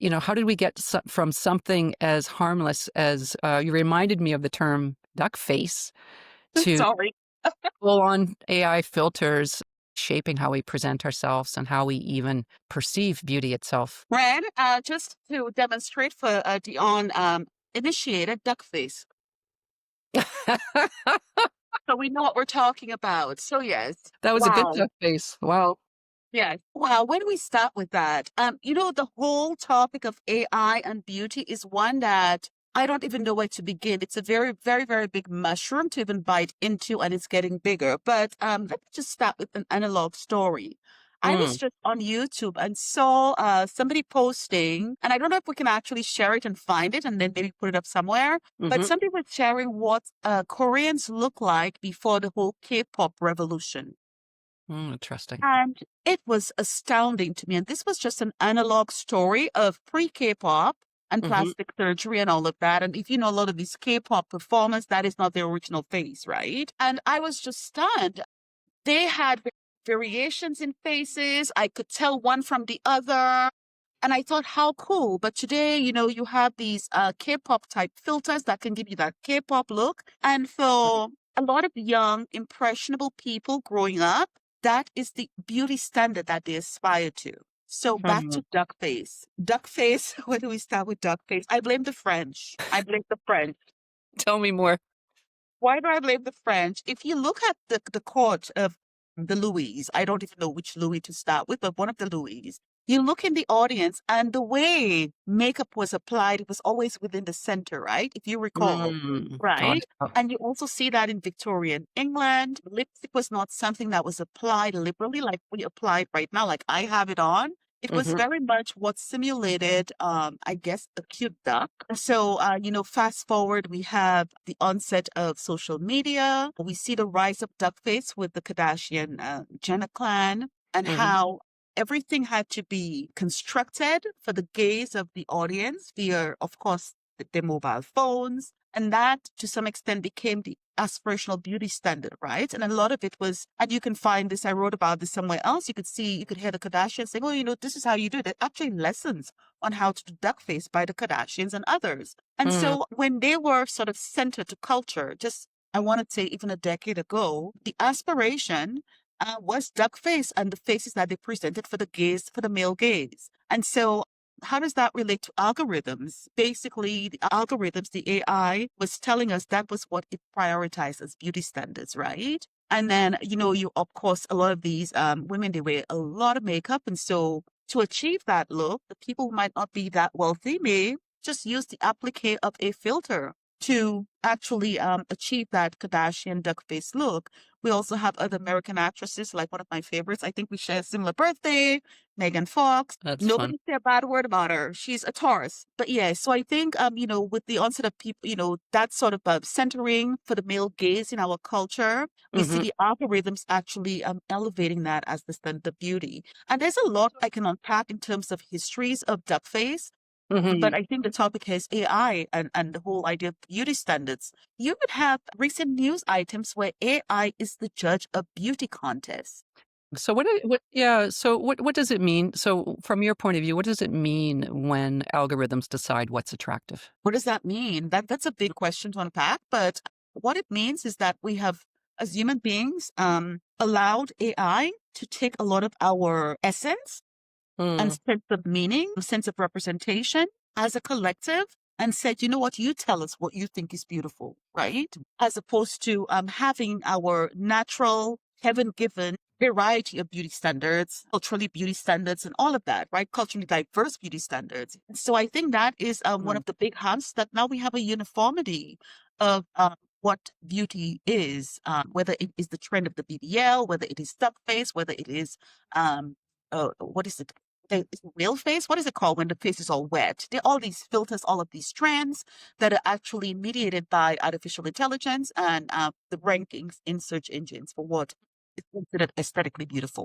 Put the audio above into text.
how did we get from something as harmless as you reminded me of the term duck face to Sorry. full on AI filters shaping how we present ourselves and how we even perceive beauty itself. Ren, just to demonstrate for Dion, initiated duck face. So we know what we're talking about. So yes. That was a good Wow. duck face. Wow. Yes. Wow. Where do we start with that? The whole topic of AI and beauty is one that I don't even know where to begin. It's a very, very, very big mushroom to even bite into, and it's getting bigger. But let me just start with an analog story. I was Mm, just on YouTube and saw somebody posting, and I don't know if we can actually share it and find it and then maybe put it up somewhere. But hmm somebody was sharing what Koreans look like before the whole K-pop revolution. Interesting. And it was astounding to me. And this was just an analog story of pre K-pop and hmm plastic surgery and all of that. And if you know a lot of these K-pop performers, that is not their original face, right? And I was just stunned. They had variations in faces. I could tell one from the other. And I thought, how cool. But today, you have these K-pop type filters that can give you that K-pop look. And for a lot of young, impressionable people growing up, that is the beauty standard that they aspire to. So back hmm to duck face. Duck face, where do we start with duck face? I blame the French. I blame the French. Tell me more. Why do I blame the French? If you look at the court of the Louis, I don't even know which Louis to start with, but one of the Louis, you look in the audience and the way makeup was applied, it was always within the center, right? If you recall, Got right? it. Oh, And you also see that in Victorian England. Lipstick was not something that was applied liberally like we apply right now, like I have it on. It was hmm very much what simulated, I guess, a cute duck. So, fast forward, we have the onset of social media. We see the rise of duckface with the Kardashian Jenner clan and hmm how everything had to be constructed for the gaze of the audience via, of course, their mobile phones. And that, to some extent, became the aspirational beauty standard, right? And a lot of it was, and you can find this, I wrote about this somewhere else. You could hear the Kardashians saying, oh, this is how you do it. Actually, lessons on how to do duckface by the Kardashians and others. And mm so when they were sort of centered to culture, just I want to say even a decade ago, the aspiration was duckface and the faces that they presented for the gaze, for the male gaze. And so how does that relate to algorithms? Basically, the algorithms, the AI was telling us that was what it prioritized as beauty standards, right? And then, of course, a lot of these women, they wear a lot of makeup. And so to achieve that look, the people who might not be that wealthy may just use the applique of a filter to actually achieve that Kardashian duck face look. We also have other American actresses, like one of my favorites. I think we share a similar birthday, Megan Fox. That's fun. Nobody say a bad word about her. She's a Taurus. But yeah, so I think, with the onset of people, that sort of centering for the male gaze in our culture, we see hmm the algorithms actually elevating that as the standard of beauty. And there's a lot I can unpack in terms of histories of duckface. hmm But I think the topic is AI and the whole idea of beauty standards. You would have recent news items where AI is the judge of beauty contests. So yeah, so what does it mean? So from your point of view, what does it mean when algorithms decide what's attractive? What does that mean? That's a big question to unpack. But what it means is that we have, as human beings, allowed AI to take a lot of our essence and Mm, sense of meaning, sense of representation as a collective and said, you know what, you tell us what you think is beautiful, right? As opposed to having our natural, heaven given variety of beauty standards, culturally beauty standards, and all of that, right? Culturally diverse beauty standards. So I think that is one mm, of the big humps that now we have a uniformity of what beauty is, whether it is the trend of the BBL, whether it is duck face, whether it is what is it? Is it real face? What is it called when the face is all wet? There are all these filters, all of these trends that are actually mediated by artificial intelligence and the rankings in search engines for what is considered aesthetically beautiful.